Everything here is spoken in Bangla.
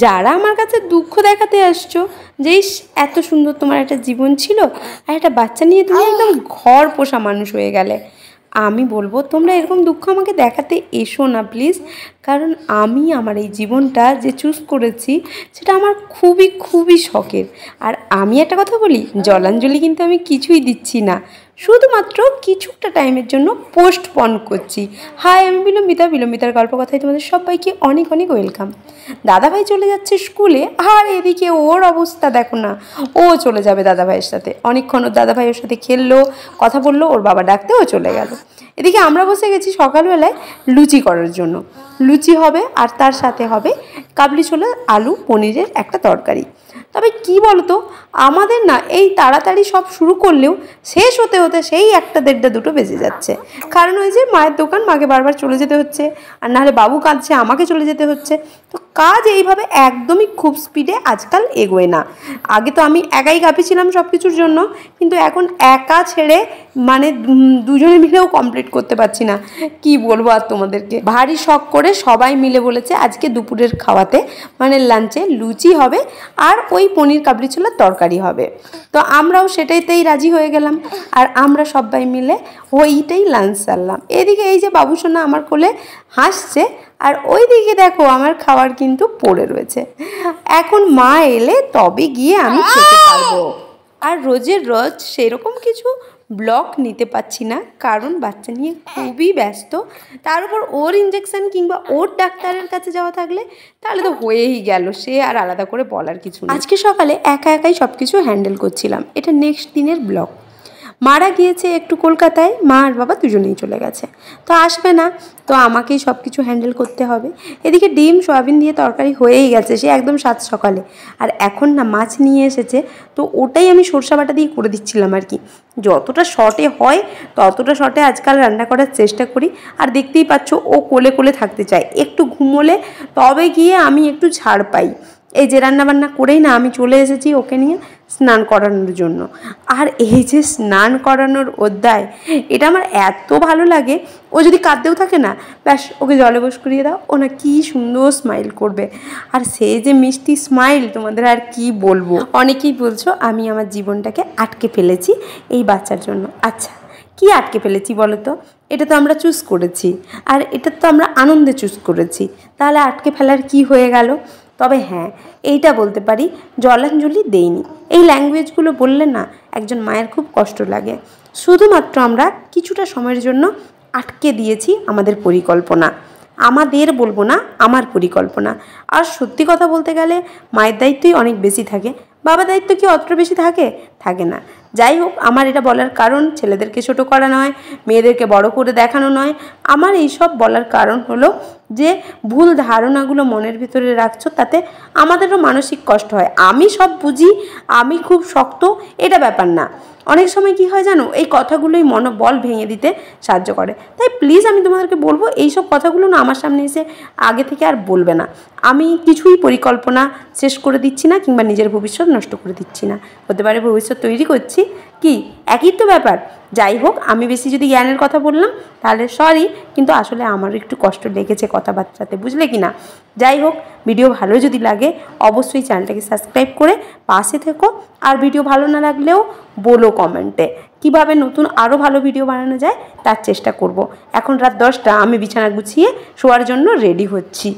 যারা আমার কাছে দুঃখ দেখাতে আসছো যে এত সুন্দর তোমার একটা জীবন ছিল আর একটা বাচ্চা নিয়ে তুমি একদম ঘর পোষা মানুষ হয়ে গেলে, আমি বলবো তোমরা এরকম দুঃখ আমাকে দেখাতে এসো না প্লিজ। কারণ আমি আমার এই জীবনটা যে চুজ করেছি সেটা আমার খুবই খুবই শখের। আর আমি একটা কথা বলি, জলাঞ্জলি কিন্তু আমি কিছুই দিচ্ছি না, শুধুমাত্র কিছুটা টাইমের জন্য পোস্টপন করছি। হাই, আমি বিলম্বিতা, বিলম্বিতার গল্প কথায় তোমাদের সবাইকে অনেক অনেক ওয়েলকাম। দাদাভাই চলে যাচ্ছে স্কুলে, আর এদিকে ওর অবস্থা দেখো না, ও চলে যাবে দাদাভাইয়ের সাথে। অনেকক্ষণ ওর দাদাভাই ওর সাথে খেললো, কথা বললো, ওর বাবা ডাকতে ও চলে গেল। এদিকে আমরা বসে গেছি সকালবেলায় লুচি করার জন্য। লুচি হবে আর তার সাথে হবে কাবলি ছোলা আলু পনিরের একটা তরকারি। তবে কি বলতো, আমাদের না এই তাড়াতাড়ি সব শুরু করলেও শেষ হতে হতে সেই 1টা 1:30 2টো বেজে যাচ্ছে। কারণ ওই যে মায়ের দোকান, মাকে বারবার চলে যেতে হচ্ছে, আর নাহলে বাবু কাঁদছে, আমাকে চলে যেতে হচ্ছে। তো কাজ এইভাবে একদমই খুব স্পিডে আজকাল এগোয় না। আগে তো আমি একাই কাঁপিছিলাম সব কিছুর জন্য, কিন্তু এখন একা ছেড়ে মানে দুজনে মিলেও কমপ্লিট করতে পারছি না। কি বলবো আর তোমাদেরকে, ভারী শখ করে সবাই মিলে বলেছে আজকে দুপুরের খাওয়াতে মানে লাঞ্চে লুচি হবে আর ওই পনির কাবলি ছোলার তরকারি হবে। তো আমরাও সেটাইতেই রাজি হয়ে গেলাম, আর আমরা সবাই মিলে ওইটাই লাঞ্চ সারলাম। এদিকে এই যে বাবুসোনা আমার কোলে হাসছে, আর ওই দিকে দেখো আমার খাবার কিন্তু পড়ে রয়েছে। এখন মা এলে তবে গিয়ে আমি খেতে পারবো। আর রোজের রোজ সেরকম কিছু ব্লগ নিতে পারছি না, কারণ বাচ্চা নিয়ে খুবই ব্যস্ত। তার উপর ওর ইঞ্জেকশান কিংবা ওর ডাক্তারের কাছে যাওয়া থাকলে তাহলে তো হয়েই গেল, সে আর আলাদা করে বলার কিছু না। আজকে সকালে একা একাই সব কিছু হ্যান্ডেল করছিলাম। এটা নেক্সট দিনের ব্লগ। মারা গিয়েছে একটু কলকাতায়, মা আর বাবা দুজনেই চলে গেছে, তো আসবে না, তো আমাকেই সব কিছু হ্যান্ডেল করতে হবে। এদিকে ডিম সয়াবিন দিয়ে তরকারি হয়েই গেছে, সে একদম সাত সকালে। আর এখন না মাছ নিয়ে এসেছে, তো ওটাই আমি সরষা বাটা দিয়ে করে দিচ্ছিলাম আর কি। যতটা শর্টে হয় ততটা শর্টে আজকাল রান্না করার চেষ্টা করি। আর দেখতেই পাচ্ছ ও কোলে কোলে থাকতে চায়, একটু ঘুমোলে তবে গিয়ে আমি একটু ছাড় পাই। এই যে রান্নাবান্না করেই না আমি চলে এসেছি ওকে নিয়ে স্নান করানোর জন্য। আর এই যে স্নান করানোর অধ্যায়, এটা আমার এত ভালো লাগে। ও যদি কাঁদতেও থাকে না, ব্যাস ওকে জলে বস করিয়ে দাও, ও না কী সুন্দর স্মাইল করবে। আর সেই যে মিষ্টি স্মাইল, তোমাদের আর কি বলবো। অনেকেই বলছো আমি আমার জীবনটাকে আটকে ফেলেছি এই বাচ্চার জন্য। আচ্ছা, কি আটকে ফেলেছি বলো তো? এটা তো আমরা চুজ করেছি, আর এটা তো আমরা আনন্দে চুজ করেছি, তাহলে আটকে ফেলার কি হয়ে গেল? তবে হ্যাঁ, এইটা বলতে পারি, জলাঞ্জলি দেইনি। এই ল্যাঙ্গুয়েজগুলো বললে না একজন মায়ের খুব কষ্ট লাগে। শুধুমাত্র আমরা কিছুটা সময়ের জন্য আটকে দিয়েছি আমাদের পরিকল্পনা। আমাদের বলবো না, আমার পরিকল্পনা। আর সত্যি কথা বলতে গেলে মায়ের দায়িত্বই অনেক বেশি থাকে, বাবার দায়িত্ব কি অতটা বেশি থাকে? থাকে না। যাই হোক, আমার এটা বলার কারণ ছেলেদেরকে ছোটো করা নয়, মেয়েদেরকে বড় করে দেখানো নয়। আমার এই সব বলার কারণ হলো যে ভুল ধারণাগুলো মনের ভিতরে রাখছো, তাতে আমাদেরও মানসিক কষ্ট হয়। আমি সব বুঝি, আমি খুব শক্ত, এটা ব্যাপার না। অনেক সময় কি হয় জানো, এই কথাগুলোই মনোবল ভেঙে দিতে সাহায্য করে। তাই প্লিজ আমি তোমাদেরকে বলবো, এই সব কথাগুলো না আমার সামনে এসে আগে থেকে আর বলবে না। আমি কিছুই পরিকল্পনা শেষ করে দিচ্ছি না, কিংবা নিজের ভবিষ্যৎ নষ্ট করে দিচ্ছি না। হতে পারে ভবিষ্যৎ তৈরি করছি, কি একই তো ব্যাপার। যাই হোক, আমি বেশি যদি জ্ঞানের কথা বললাম তাহলে সরি, কিন্তু আসলে আমারও একটু কষ্ট লেগেছে কথাবার্তাতে, বুঝলে কি না? যাই হোক, ভিডিও ভালো যদি লাগে অবশ্যই চ্যানেলটাকে সাবস্ক্রাইব করে পাশে থেকো। আর ভিডিও ভালো না লাগলেও বলো কমেন্টে, কিভাবে নতুন আরও ভালো ভিডিও বানানো যায় তার চেষ্টা করব। এখন রাত 10টা, আমি বিছানা গুছিয়ে শোয়ার জন্য রেডি হচ্ছি।